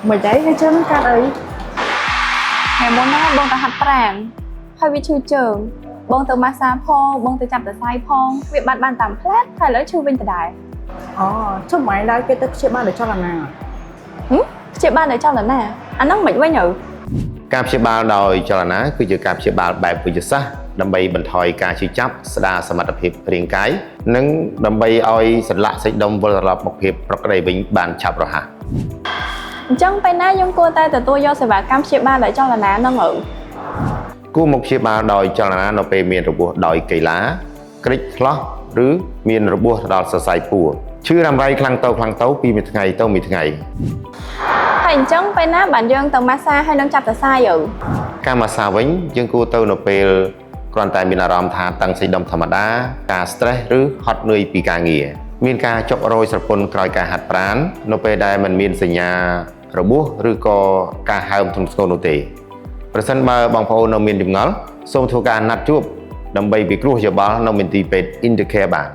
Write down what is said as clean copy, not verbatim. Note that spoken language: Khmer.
Mình đấy hay chơi cái ấy. Ngày muốn nó bông ta hạt pràng hơi bị chui trường bông từ massage phong bông từ chạm từ sai phong việc bạn tạm flat hay lấy chui vinh từ đài Chứ mày đây cái tết bạn để cho làm nào? chị bạn để cho lần nè anh nó mệt quá nhở ការព្យាបាលដោយចលនាគឺជាការព្យាបាលបែបវិទ្យាសាស្ត្រដើម្បីបន្ថយការឈឺចាប់ស្ដារសមត្ថភាពរាងកាយនិងដើម្បីឲ្យសន្លាក់សាច់ដុំវិលត្រឡប់មកភាពប្រក្រតីវិញបានឆាប់រហ័ស chẳng phải na dùng cua tay từ tôi do sẽ vào cam chị ba để cho là ná nó ngự គួរមកព្យាបាលដោយចលនានៅពេលមានរបួសដោយកីឡាក្រិចឆ្លោះឬមានរបួសដល់សរសៃពួរឈឺរ៉ាំរ៉ៃខ្លាំងទៅពីមួយថ្ងៃទៅមួយថ្ងៃ thành chẳng phải na bạn dân từ massage hay nâng chặt từ sai ừ ការម៉ាស្សាវិញយើងគួរទៅនៅពេលគ្រាន់តែមានអារម្មណ៍ថាតឹងសាច់ដុំធម្មតាការ stress ឬហត់នឿយពីការងារមានការចុករយស្រពន់ក្រោយការហាត់ប្រាណនៅពេលដែលมันមានសញ្ញារបួសឬក៏ការហើមធ្ងន់ធ្ងរនោះទេប្រសិនបើបងប្អូននៅមានចម្ងល់សូមធ្វើការណាត់ជួបដើម្បីពិគ្រោះយោបល់នៅមន្ទីរពេទ្យ Intercare បាន